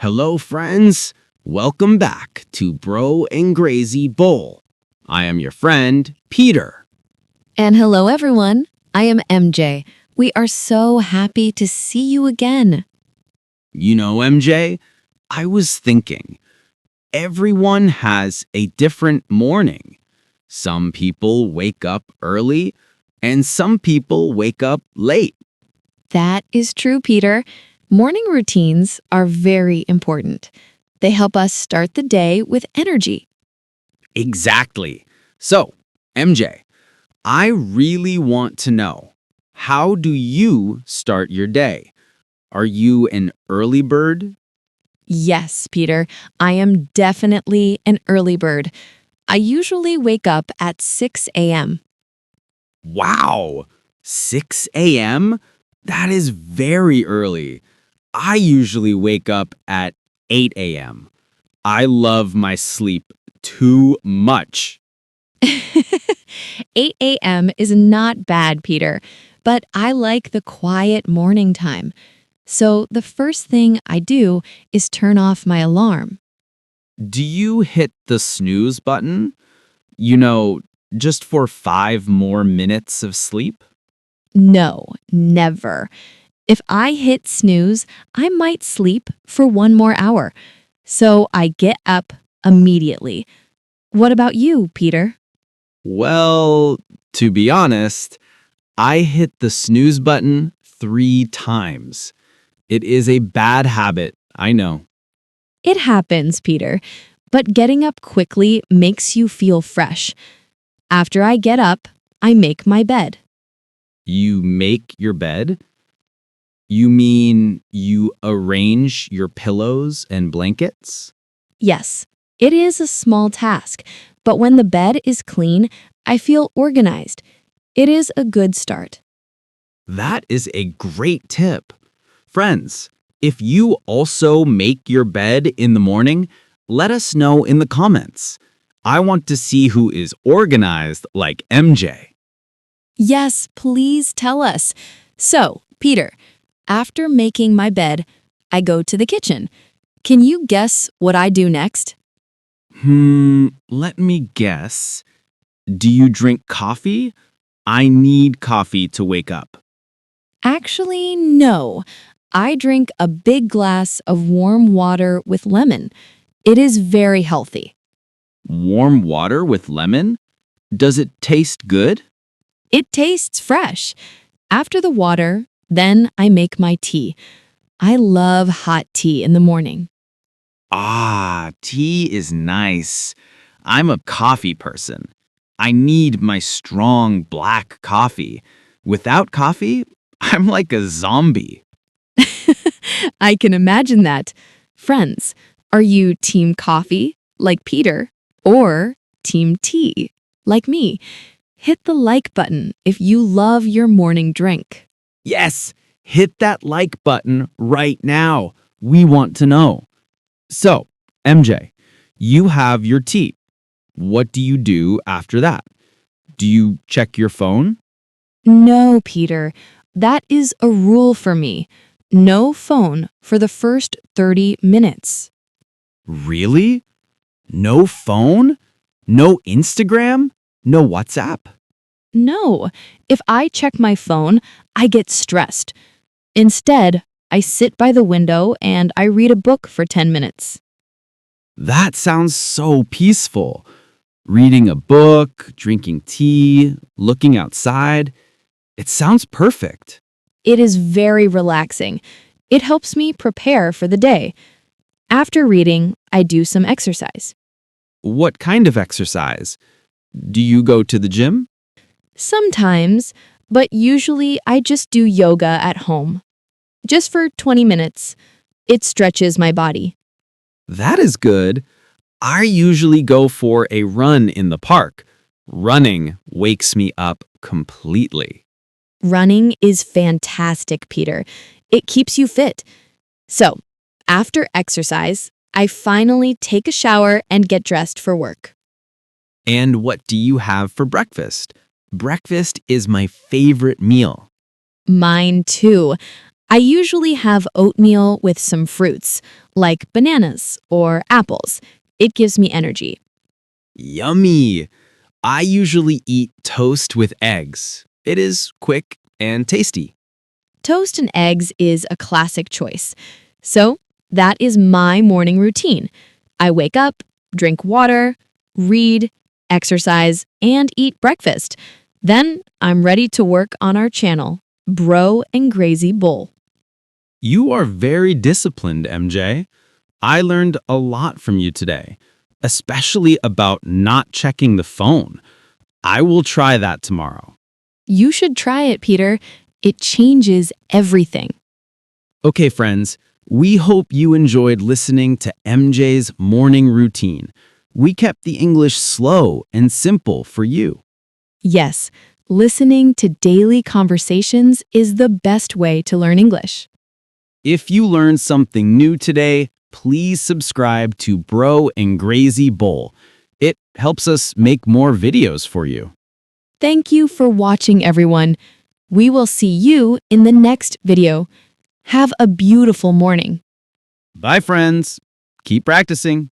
Hello, friends. Welcome back to Bro Angrezi Bol. I am your friend, Peter. And hello, everyone. I am MJ. We are so happy to see you again. You know, MJ, I was thinking, everyone has a different morning. Some people wake up early, and some people wake up late. That is true, Peter. Morning routines are very important. They help us start the day with energy. Exactly. So, MJ, I really want to know, how do you start your day? Are you an early bird? Yes, Peter, I am definitely an early bird. I usually wake up at 6 a.m. Wow, 6 a.m.? That is very early. I usually wake up at 8 a.m. I love my sleep too much. 8 a.m. is not bad, Peter, but I like the quiet morning time. So the first thing I do is turn off my alarm. Do you hit the snooze button? You know, just for 5 more minutes of sleep? No, never. If I hit snooze, I might sleep for one more hour. So I get up immediately. What about you, Peter? Well, to be honest, I hit the snooze button 3 times. It is a bad habit, I know. It happens, Peter, but getting up quickly makes you feel fresh. After I get up, I make my bed. You make your bed? You mean you arrange your pillows and blankets? Yes, it is a small task, but when the bed is clean, I feel organized. It is a good start. That is a great tip. Friends, if you also make your bed in the morning, let us know in the comments. I want to see who is organized like MJ. Yes, please tell us. So, Peter, after making my bed, I go to the kitchen. Can you guess what I do next? Let me guess. Do you drink coffee? I need coffee to wake up. Actually, no. I drink a big glass of warm water with lemon. It is very healthy. Warm water with lemon? Does it taste good? It tastes fresh. After the water, then I make my tea. I love hot tea in the morning. Ah, tea is nice. I'm a coffee person. I need my strong black coffee. Without coffee, I'm like a zombie. I can imagine that. Friends, are you team coffee, like Peter, or team tea, like me? Hit the like button if you love your morning drink. Yes, hit that like button right now. We want to know. So, MJ, you have your tea. What do you do after that? Do you check your phone? No, Peter, that is a rule for me. No phone for the first 30 minutes. Really? No phone? No Instagram? No WhatsApp? No, if I check my phone, I get stressed. Instead, I sit by the window and I read a book for 10 minutes. That sounds so peaceful. Reading a book, drinking tea, looking outside. It sounds perfect. It is very relaxing. It helps me prepare for the day. After reading, I do some exercise. What kind of exercise? Do you go to the gym? Sometimes, but usually I just do yoga at home. Just for 20 minutes. It stretches my body. That is good. I usually go for a run in the park. Running wakes me up completely. Running is fantastic, Peter. It keeps you fit. So, after exercise, I finally take a shower and get dressed for work. And what do you have for breakfast? Breakfast is my favorite meal. Mine too. I usually have oatmeal with some fruits, like bananas or apples. It gives me energy. Yummy! I usually eat toast with eggs. It is quick and tasty. Toast and eggs is a classic choice. So, that is my morning routine. I wake up, drink water, read, exercise, and eat breakfast. Then I'm ready to work on our channel, Bro Angrezi Bol. You are very disciplined, MJ. I learned a lot from you today, especially about not checking the phone. I will try that tomorrow. You should try it, Peter. It changes everything. Okay, friends, we hope you enjoyed listening to MJ's morning routine. We kept the English slow and simple for you. Yes, listening to daily conversations is the best way to learn English. If you learned something new today, please subscribe to Bro Angrezi Bol. It helps us make more videos for you. Thank you for watching, everyone. We will see you in the next video. Have a beautiful morning. Bye, friends. Keep practicing.